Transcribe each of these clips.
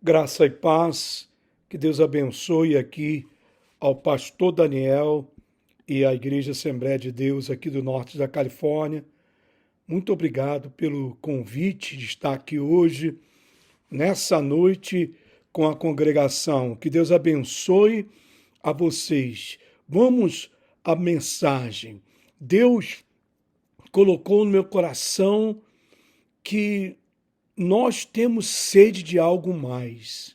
Graça e paz, que Deus abençoe aqui ao pastor Daniel e à Igreja Assembleia de Deus aqui do norte da Califórnia. Muito obrigado pelo convite de estar aqui hoje, nessa noite, com a congregação. Que Deus abençoe a vocês. Vamos à mensagem. Deus colocou no meu coração que nós temos sede de algo mais.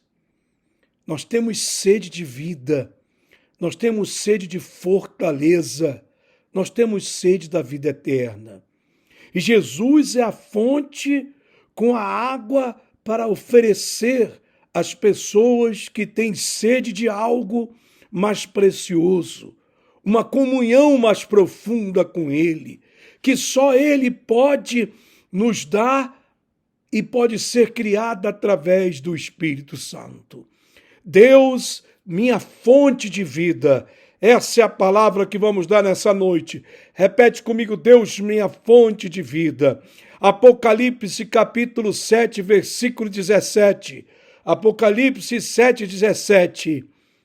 Nós temos sede de vida. Nós temos sede de fortaleza. Nós temos sede da vida eterna. E Jesus é a fonte com a água para oferecer às pessoas que têm sede de algo mais precioso, uma comunhão mais profunda com Ele, que só Ele pode nos dar e pode ser criada através do Espírito Santo. Deus, minha fonte de vida. Essa é a palavra que vamos dar nessa noite. Repete comigo: Deus, minha fonte de vida. Apocalipse capítulo 7, versículo 17. Apocalipse 7, 17.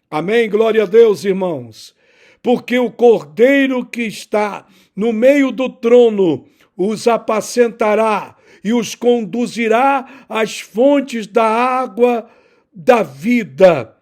Amém? Glória a Deus, irmãos. Porque o Cordeiro que está no meio do trono os apacentará e os conduzirá às fontes da água da vida.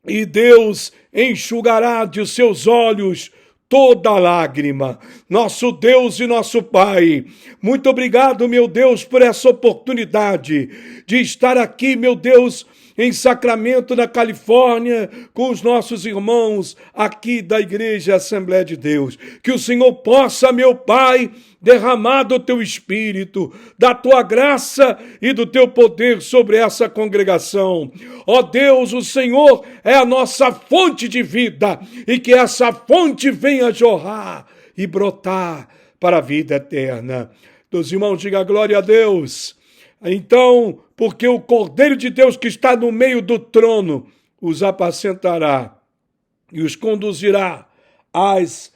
E Deus enxugará de seus olhos toda lágrima. Nosso Deus e nosso Pai, muito obrigado, meu Deus, por essa oportunidade de estar aqui, meu Deus, em Sacramento, na Califórnia, com os nossos irmãos aqui da Igreja Assembleia de Deus. Que o Senhor possa, meu Pai, derramar do teu Espírito, da tua graça e do teu poder sobre essa congregação. Ó Deus, o Senhor é a nossa fonte de vida e que essa fonte venha jorrar e brotar para a vida eterna. Meus irmãos, diga glória a Deus. Então, porque o Cordeiro de Deus que está no meio do trono os apacentará e os conduzirá às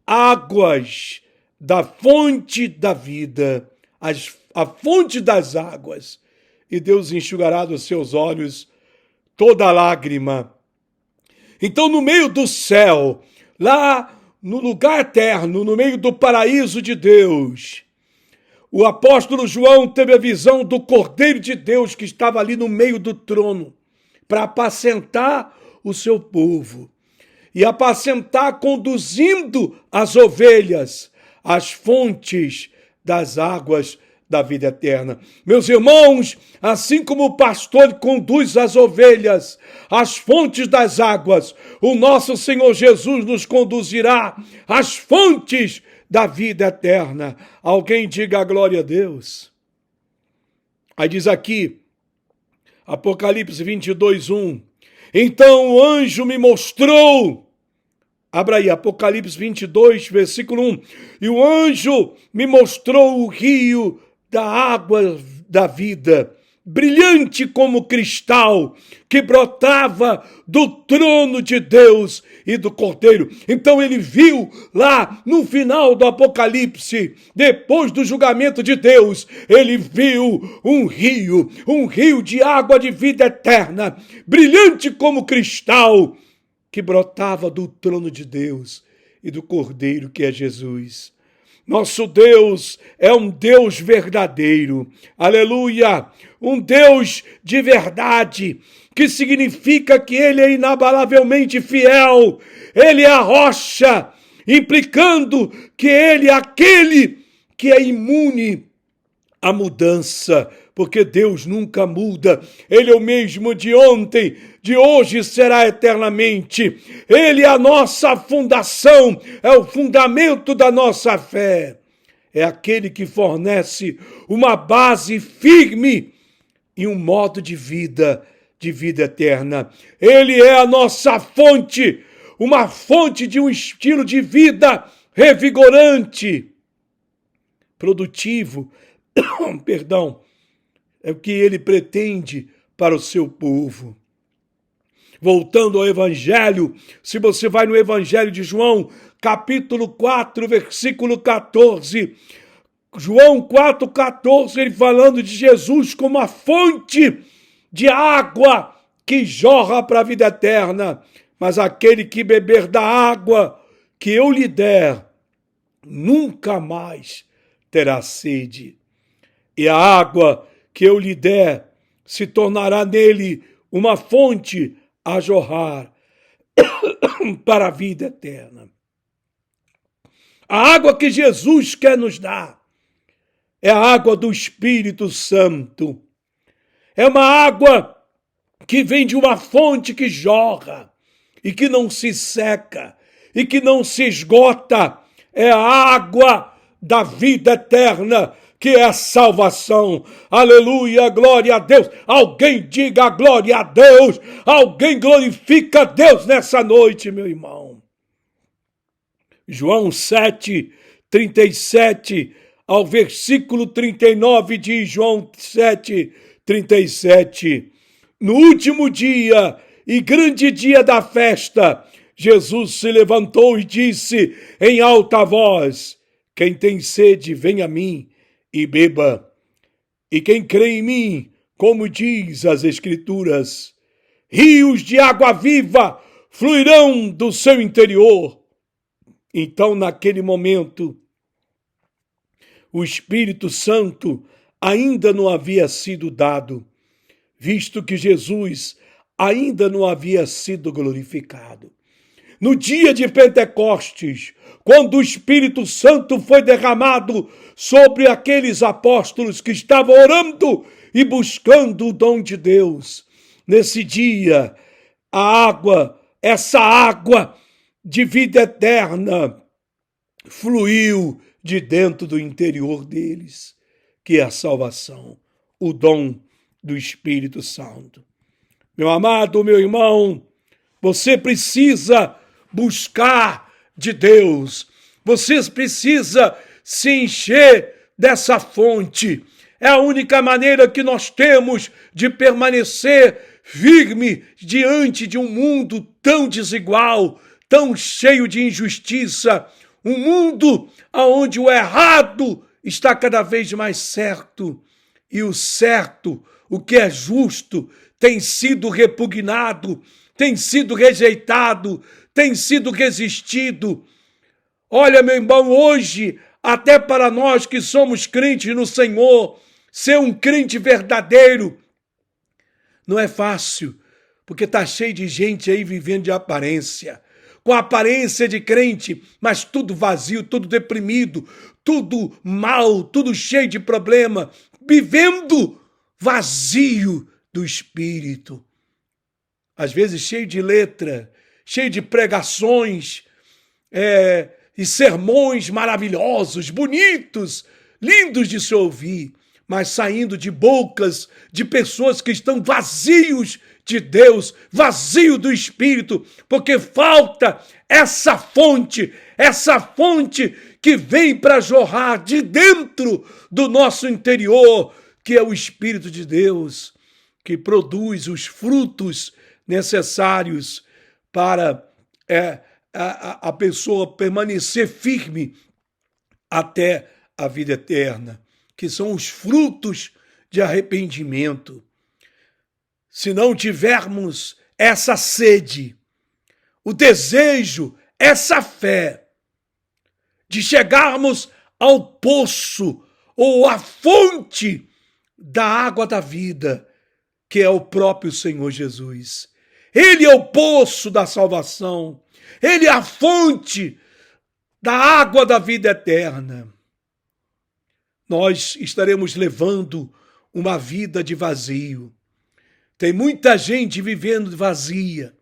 águas da fonte da vida, a fonte das águas, e Deus enxugará dos seus olhos toda lágrima. Então, no meio do céu, lá no lugar eterno, no meio do paraíso de Deus, o apóstolo João teve a visão do Cordeiro de Deus que estava ali no meio do trono para apacentar o seu povo e apacentar conduzindo as ovelhas às fontes das águas da vida eterna. Meus irmãos, assim como o pastor conduz as ovelhas às fontes das águas, o nosso Senhor Jesus nos conduzirá às fontes da vida eterna. Alguém diga a glória a Deus. Aí diz aqui, Apocalipse 22, 1. Então o anjo me mostrou, abra aí, Apocalipse 22, versículo 1. E o anjo me mostrou o rio da água da vida, brilhante como cristal, que brotava do trono de Deus e do Cordeiro. Então ele viu lá no final do Apocalipse, depois do julgamento de Deus, ele viu um rio de água de vida eterna, brilhante como cristal, que brotava do trono de Deus e do Cordeiro, que é Jesus. Nosso Deus é um Deus verdadeiro, aleluia, um Deus de verdade, que significa que Ele é inabalavelmente fiel, Ele é a rocha, implicando que Ele é aquele que é imune à mudança, porque Deus nunca muda, Ele é o mesmo de ontem, de hoje será eternamente. Ele é a nossa fundação, é o fundamento da nossa fé. É aquele que fornece uma base firme e um modo de vida eterna. Ele é a nossa fonte, uma fonte de um estilo de vida revigorante, produtivo, perdão, é o que ele pretende para o seu povo. Voltando ao Evangelho, se você vai no Evangelho de João, capítulo 4, versículo 14, João 4,14, ele falando de Jesus como a fonte de água que jorra para a vida eterna, mas aquele que beber da água que eu lhe der, nunca mais terá sede. E a água que eu lhe der se tornará nele uma fonte a jorrar para a vida eterna. A água que Jesus quer nos dar é a água do Espírito Santo. É uma água que vem de uma fonte que jorra e que não se seca e que não se esgota. É a água da vida eterna, que é a salvação. Aleluia, glória a Deus. Alguém diga glória a Deus. Alguém glorifica a Deus nessa noite, meu irmão. João 7, 37 ao versículo 39 diz, João 7, 37. No último dia e grande dia da festa, Jesus se levantou e disse em alta voz: quem tem sede, vem a mim e beba. E quem crê em mim, como diz as Escrituras, rios de água viva fluirão do seu interior. Então, naquele momento, o Espírito Santo ainda não havia sido dado, visto que Jesus ainda não havia sido glorificado. No dia de Pentecostes, quando o Espírito Santo foi derramado sobre aqueles apóstolos que estavam orando e buscando o dom de Deus, nesse dia, a água, essa água de vida eterna, fluiu de dentro do interior deles, que é a salvação, o dom do Espírito Santo. Meu amado, meu irmão, você precisa buscar de Deus, você precisa se encher dessa fonte. É a única maneira que nós temos de permanecer firme diante de um mundo tão desigual, tão cheio de injustiça, um mundo onde o errado está cada vez mais certo e o certo, o que é justo, tem sido repugnado, tem sido rejeitado, tem sido resistido. Olha, meu irmão, hoje, até para nós que somos crentes no Senhor, ser um crente verdadeiro não é fácil, porque está cheio de gente aí vivendo de aparência, com aparência de crente, mas tudo vazio, tudo deprimido, tudo mal, tudo cheio de problema, vivendo vazio do Espírito. Às vezes cheio de letra, cheio de pregações e sermões maravilhosos, bonitos, lindos de se ouvir, mas saindo de bocas de pessoas que estão vazios de Deus, vazio do Espírito, porque falta essa fonte que vem para jorrar de dentro do nosso interior, que é o Espírito de Deus, que produz os frutos necessários para a pessoa permanecer firme até a vida eterna, que são os frutos de arrependimento. Se não tivermos essa sede, o desejo, essa fé de chegarmos ao poço ou à fonte da água da vida, que é o próprio Senhor Jesus. Ele é o poço da salvação, ele é a fonte da água da vida eterna. Nós estaremos levando uma vida de vazio. Tem muita gente vivendo vazia.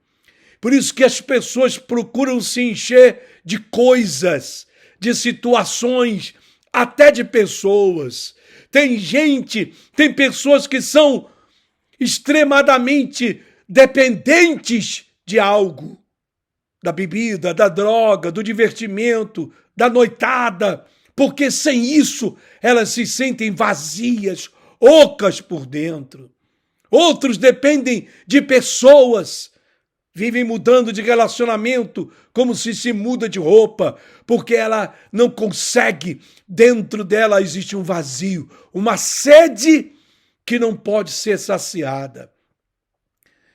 Por isso que as pessoas procuram se encher de coisas, de situações, até de pessoas. Tem pessoas que são extremadamente dependentes de algo. Da bebida, da droga, do divertimento, da noitada. Porque sem isso elas se sentem vazias, ocas por dentro. Outros dependem de pessoas, vivem mudando de relacionamento como se muda de roupa, porque ela não consegue, dentro dela existe um vazio, uma sede que não pode ser saciada.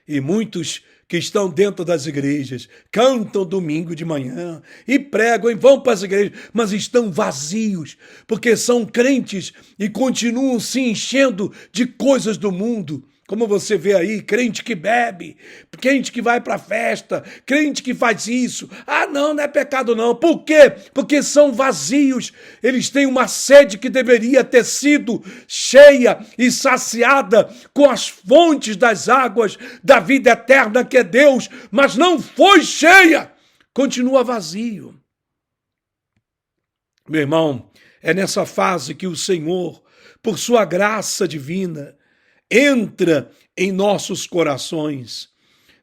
E muitos que estão dentro das igrejas cantam domingo de manhã e pregam e vão para as igrejas, mas estão vazios, porque são crentes e continuam se enchendo de coisas do mundo. Como você vê aí, crente que bebe, crente que vai para festa, crente que faz isso. Ah, não é pecado não. Por quê? Porque são vazios. Eles têm uma sede que deveria ter sido cheia e saciada com as fontes das águas da vida eterna que é Deus, mas não foi cheia. Continua vazio. Meu irmão, é nessa fase que o Senhor, por sua graça divina, entra em nossos corações.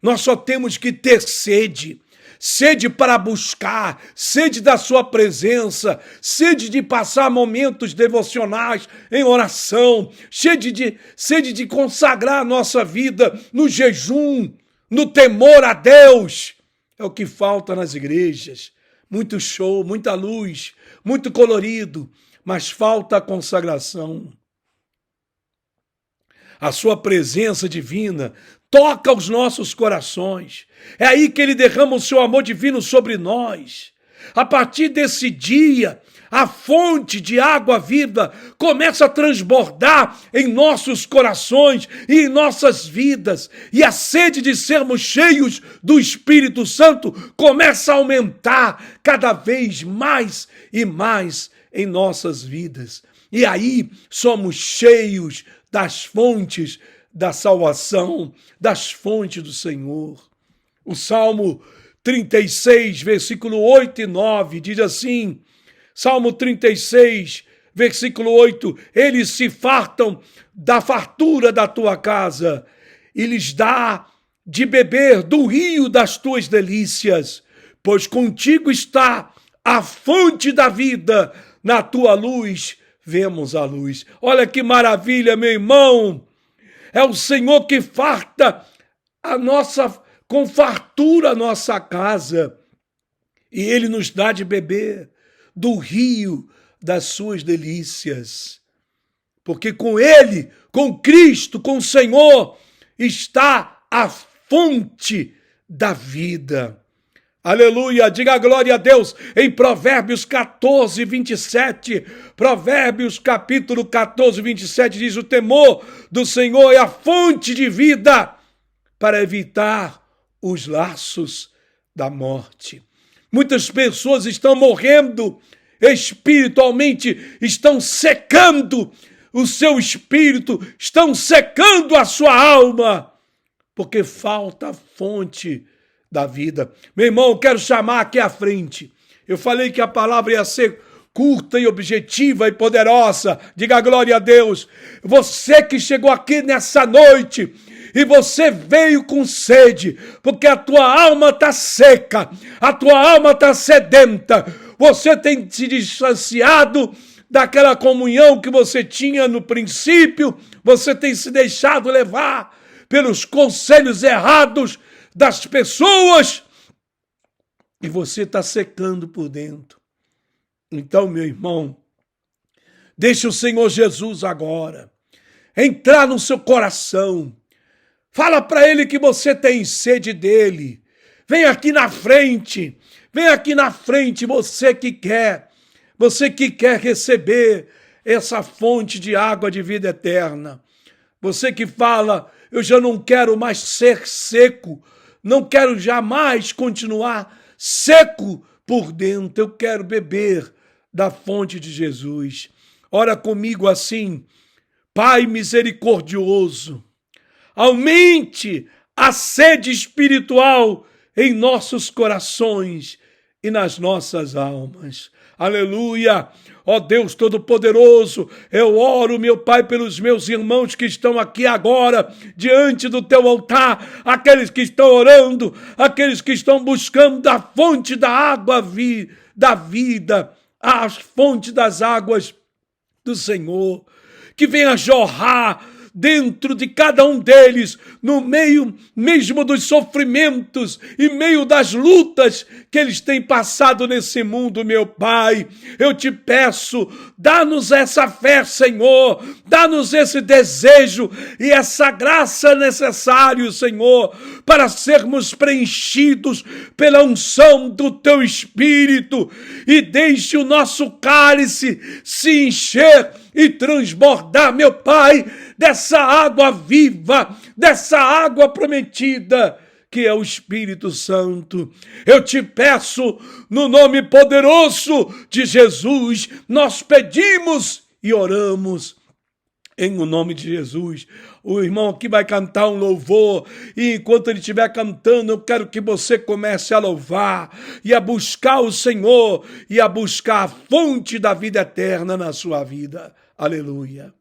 Nós só temos que ter sede, sede para buscar, sede da sua presença, sede de passar momentos devocionais em oração, sede de consagrar a nossa vida no jejum, no temor a Deus. É o que falta nas igrejas. Muito show, muita luz, muito colorido, mas falta a consagração. A sua presença divina toca os nossos corações. É aí que ele derrama o seu amor divino sobre nós. A partir desse dia, a fonte de água viva começa a transbordar em nossos corações e em nossas vidas. E a sede de sermos cheios do Espírito Santo começa a aumentar cada vez mais e mais em nossas vidas. E aí somos cheios das fontes da salvação, das fontes do Senhor. O Salmo 36, versículo 8 e 9, diz assim, Salmo 36, versículo 8, eles se fartam da fartura da tua casa e lhes dá de beber do rio das tuas delícias, pois contigo está a fonte da vida, na tua luz vemos a luz. Olha que maravilha, meu irmão. É o Senhor que farta com fartura a nossa casa. E Ele nos dá de beber do rio das suas delícias. Porque com Ele, com Cristo, com o Senhor, está a fonte da vida. Aleluia, diga glória a Deus em Provérbios 14, 27. Provérbios capítulo 14, 27 diz: o temor do Senhor é a fonte de vida para evitar os laços da morte. Muitas pessoas estão morrendo espiritualmente, estão secando o seu espírito, estão secando a sua alma, porque falta a fonte da vida. Meu irmão, eu quero chamar aqui à frente. Eu falei que a palavra ia ser curta e objetiva e poderosa. Diga glória a Deus. Você que chegou aqui nessa noite e você veio com sede, porque a tua alma está seca, a tua alma está sedenta. Você tem se distanciado daquela comunhão que você tinha no princípio, você tem se deixado levar pelos conselhos errados das pessoas, e você está secando por dentro. Então, meu irmão, deixe o Senhor Jesus agora entrar no seu coração. Fala para Ele que você tem sede dEle. Vem aqui na frente, você que quer receber essa fonte de água de vida eterna. Você que fala, eu já não quero mais ser seco, não quero jamais continuar seco por dentro. Eu quero beber da fonte de Jesus. Ora comigo assim: Pai misericordioso, aumente a sede espiritual em nossos corações e nas nossas almas. Aleluia! Ó Deus Todo-Poderoso, eu oro, meu Pai, pelos meus irmãos que estão aqui agora, diante do teu altar, aqueles que estão orando, aqueles que estão buscando a fonte da água da vida, a fonte das águas do Senhor, que venha jorrar dentro de cada um deles, no meio mesmo dos sofrimentos e meio das lutas que eles têm passado nesse mundo, meu Pai. Eu te peço, dá-nos essa fé, Senhor, dá-nos esse desejo e essa graça necessária, Senhor, para sermos preenchidos pela unção do Teu Espírito, e deixe o nosso cálice se encher e transbordar, meu Pai, dessa água viva, dessa água prometida, que é o Espírito Santo. Eu te peço, no nome poderoso de Jesus, nós pedimos e oramos. Em o nome de Jesus. O irmão aqui vai cantar um louvor, e enquanto ele estiver cantando, eu quero que você comece a louvar e a buscar o Senhor e a buscar a fonte da vida eterna na sua vida. Aleluia.